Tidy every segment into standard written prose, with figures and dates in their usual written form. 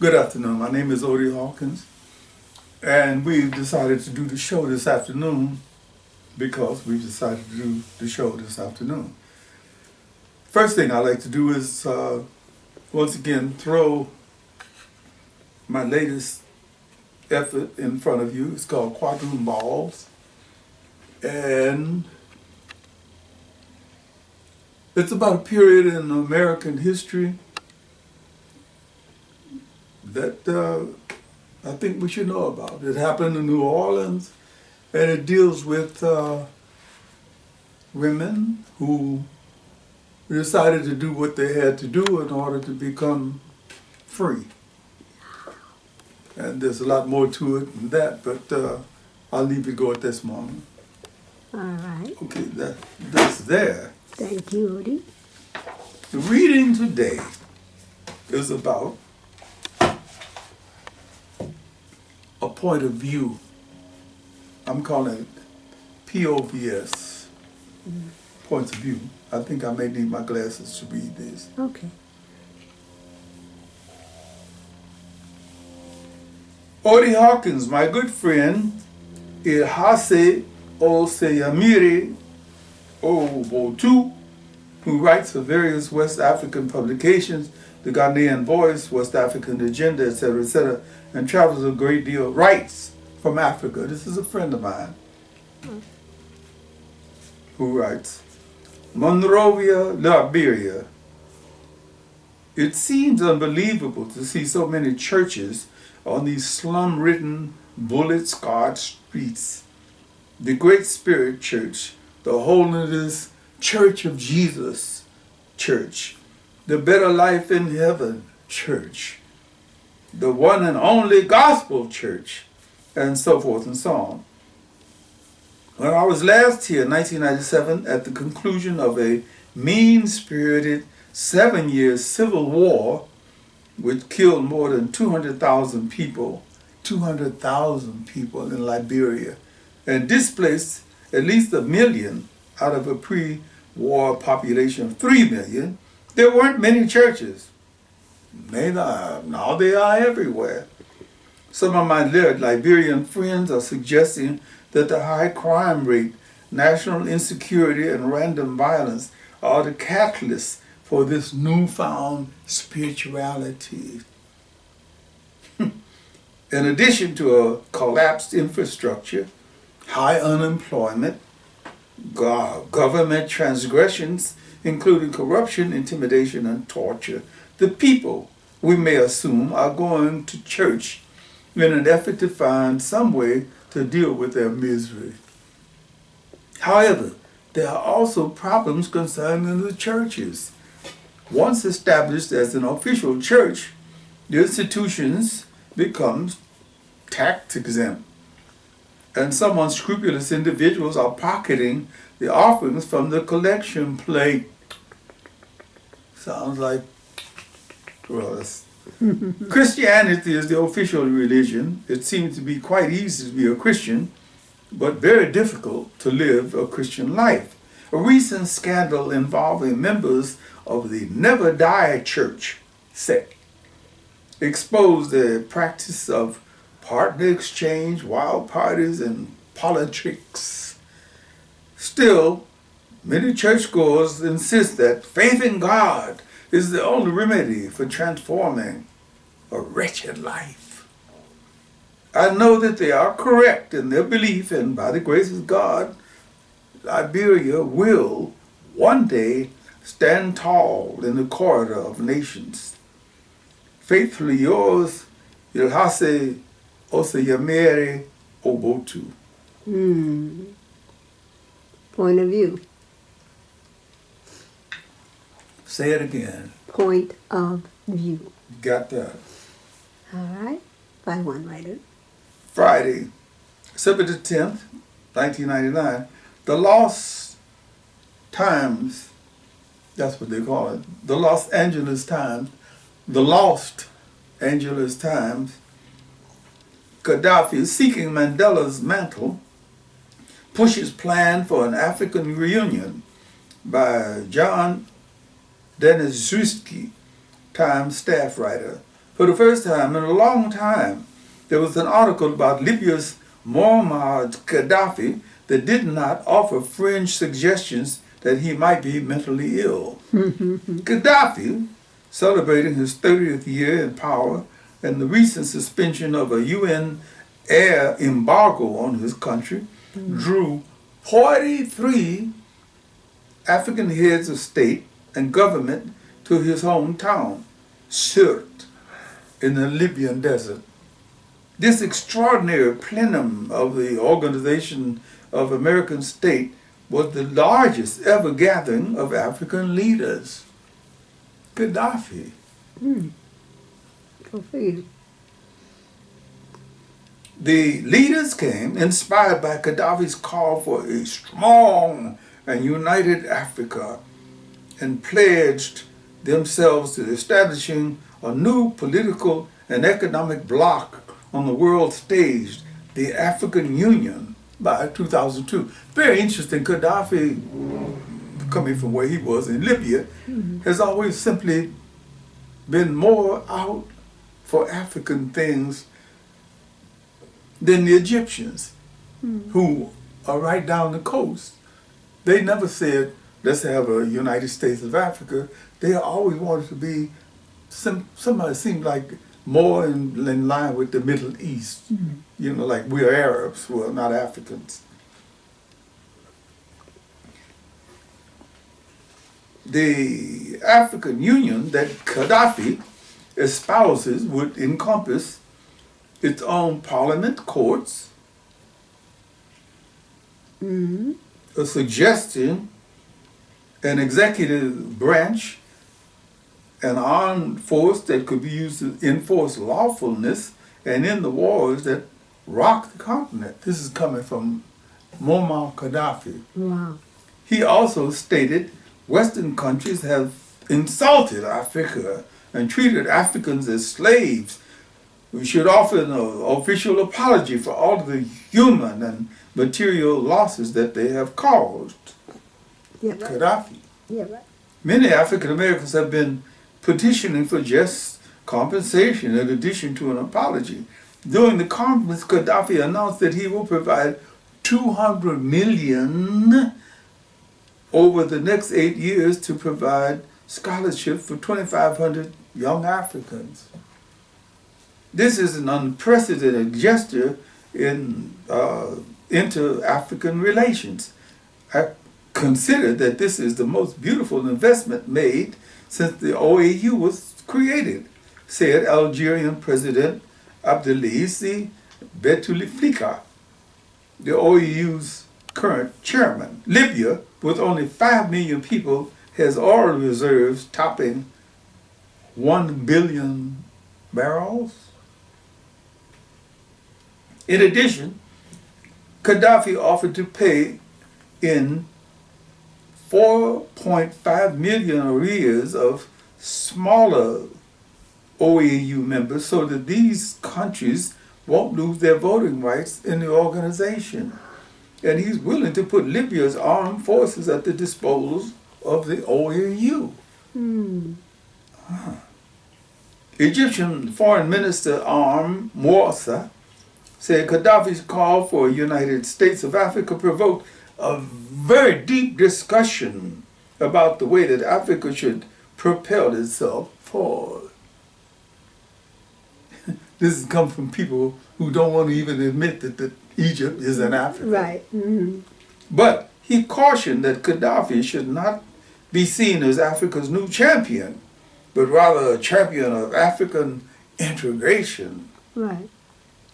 Good afternoon. My name is Odie Hawkins, and we've decided to do the show this afternoon because we've decided to do the show this afternoon. First thing I like to do is once again throw my latest effort in front of you. It's called Quadroon Balls, and it's about a period in American history that I think we should know about. It happened in New Orleans, and it deals with women who decided to do what they had to do in order to become free. And there's a lot more to it than that, but I'll leave it go at this moment. All right. Okay, that's there. Thank you, Odie. The reading today is about a point of view. I'm calling it P.O.V.S. Points of view. I think I may need my glasses to read this. Okay. Odie Hawkins, my good friend, Ilhase Oseyamiri Obotu, who writes for various West African publications, the Ghanaian Voice, West African Agenda, etc., and travels a great deal, writes from Africa. This is a friend of mine who writes, Monrovia, Liberia. It seems unbelievable to see so many churches on these slum-ridden, bullet-scarred streets. The Great Spirit Church, the Holiness Church of Jesus Church, the Better Life in Heaven Church, the One and Only Gospel Church, and so forth and so on. When I was last here in 1997 at the conclusion of a mean-spirited 7-year civil war which killed more than 200,000 people in Liberia, and displaced at least 1 million out of a pre-war population of 3 million, there weren't many churches. Now they are everywhere. Some of my Liberian friends are suggesting that the high crime rate, national insecurity, and random violence are the catalysts for this newfound spirituality. In addition to a collapsed infrastructure, high unemployment, government transgressions, including corruption, intimidation, and torture, the people, we may assume, are going to church in an effort to find some way to deal with their misery. However, there are also problems concerning the churches. Once established as an official church, the institutions become tax exempt, and some unscrupulous individuals are pocketing the offerings from the collection plate. Sounds like, well, Christianity is the official religion. It seems to be quite easy to be a Christian, but very difficult to live a Christian life. A recent scandal involving members of the Never Die Church sect exposed the practice of partner exchange, wild parties, and politics. Still, many churchgoers insist that faith in God is the only remedy for transforming a wretched life. I know that they are correct in their belief, and by the grace of God, Liberia will one day stand tall in the corridor of nations. Faithfully yours, Ilhase Oseyamere Obotu. Point of view. Say it again. Point of view. Got that. All right. By one writer. Friday, September 10th, 1999, the Lost Times, that's what they call it, the Los Angeles Times, the Lost Angeles Times, Gaddafi seeking Mandela's mantle, pushes plan for an African reunion by John Denizewski, Times staff writer. For the first time in a long time, there was an article about Libya's Muammar Gaddafi that did not offer fringe suggestions that he might be mentally ill. Gaddafi, celebrating his 30th year in power and the recent suspension of a UN air embargo on his country, drew 43 African heads of state and government to his hometown, Sirte, in the Libyan desert. This extraordinary plenum of the Organization of American States was the largest ever gathering of African leaders. Gaddafi. Go figure. The leaders came inspired by Gaddafi's call for a strong and united Africa and pledged themselves to establishing a new political and economic bloc on the world stage, the African Union, by 2002. Very interesting. Gaddafi, coming from where he was in Libya, has always simply been more out for African things than the Egyptians, who are right down the coast. They never said, let's have a United States of Africa. They always wanted to be somebody seemed like more in line with the Middle East. You know, like we're Arabs, well, not Africans. The African Union that Gaddafi espouses would encompass its own parliament, courts, a suggestion, an executive branch, an armed force that could be used to enforce lawfulness and end the wars that rock the continent. This is coming from Muammar Gaddafi. Wow. He also stated Western countries have insulted Africa and treated Africans as slaves. We should offer an official apology for all of the human and material losses that they have caused. Yeah, right. Gaddafi. Yeah, right. Many African Americans have been petitioning for just compensation in addition to an apology. During the conference, Gaddafi announced that he will provide $200 million over the next 8 years to provide scholarship for 2,500 young Africans. This is an unprecedented gesture in inter-African relations. I consider that this is the most beautiful investment made since the OAU was created, said Algerian President Abdelaziz Bouteflika, the OAU's current chairman. Libya, with only 5 million people, has oil reserves topping 1 billion barrels. In addition, Gaddafi offered to pay in 4.5 million arrears of smaller OAU members so that these countries won't lose their voting rights in the organization. And he's willing to put Libya's armed forces at the disposal of the OAU. Egyptian Foreign Minister Moussa said Gaddafi's call for a United States of Africa provoked a very deep discussion about the way that Africa should propel itself forward. This has come from people who don't want to even admit that Egypt is an Africa. Right. But he cautioned that Gaddafi should not be seen as Africa's new champion, but rather a champion of African integration. Right.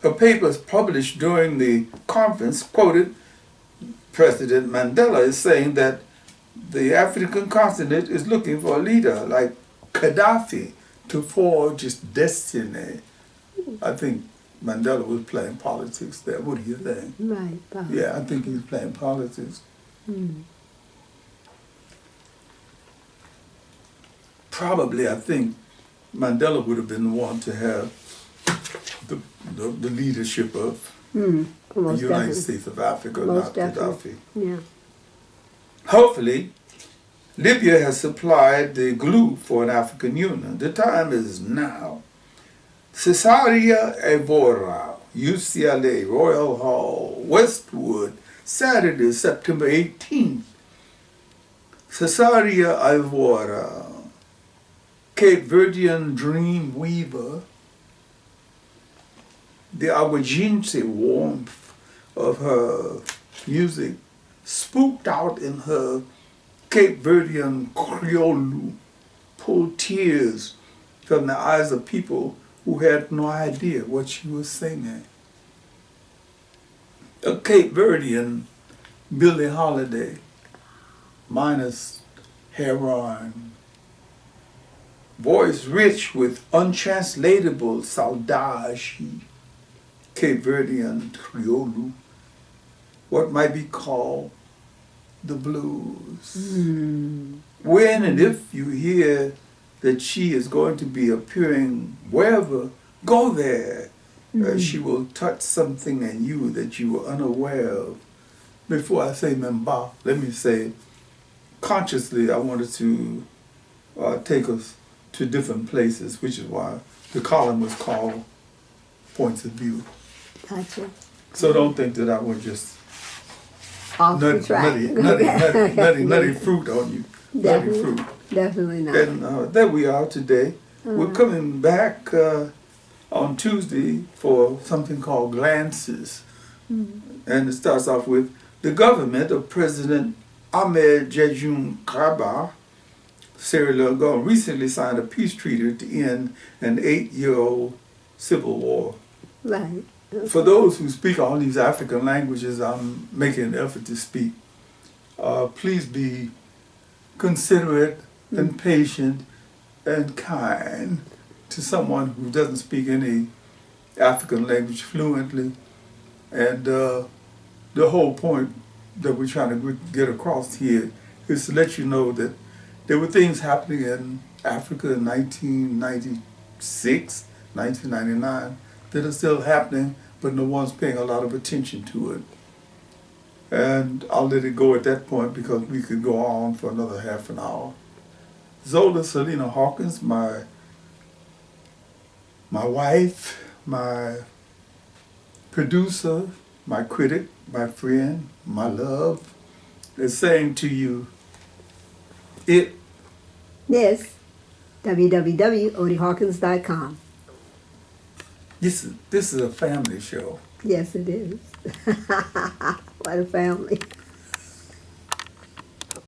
A paper published during the conference quoted President Mandela as saying that the African continent is looking for a leader like Gaddafi to forge its destiny. I think Mandela was playing politics there. What do you think? Right. Yeah, I think he was playing politics. Probably, I think Mandela would have been the one to have the leadership of the United States of Africa, not Gaddafi. Yeah. Hopefully, Libya has supplied the glue for an African union. The time is now. Cesaria Evora, UCLA, Royal Hall, Westwood, Saturday, September 18th. Cesaria Evora, Cape Verdean dream weaver, the aguardiente warmth of her music spooked out in her Cape Verdean Creole, pulled tears from the eyes of people who had no idea what she was singing. A Cape Verdean Billie Holiday, minus heroin. Voice rich with untranslatable saudade, Cape Verdean Creole, what might be called the blues. When and if you hear that she is going to be appearing wherever, go there. She will touch something in you that you were unaware of. Before I say Memba, let me say, consciously I wanted to take us to different places, which is why the column was called Points of View. Gotcha. So don't think that I was just Off the track. nutty fruit on you. Nutty fruit. Definitely not. And there we are today. We're coming back on Tuesday for something called Glances. And it starts off with the government of President Ahmed Jejun Kaba, Sierra Leone, recently signed a peace treaty to end an 8-year-old civil war. Right. For those who speak all these African languages, I'm making an effort to speak. Please be considerate and patient and kind to someone who doesn't speak any African language fluently. And the whole point that we're trying to get across here is to let you know that there were things happening in Africa in 1996, 1999, that are still happening, but no one's paying a lot of attention to it. And I'll let it go at that point because we could go on for another half an hour. Zola Salena-Hawkins, my wife, my producer, my critic, my friend, my love, is saying to you, Yes. www.OdieHawkins.com. This is a family show. Yes, it is. What a family.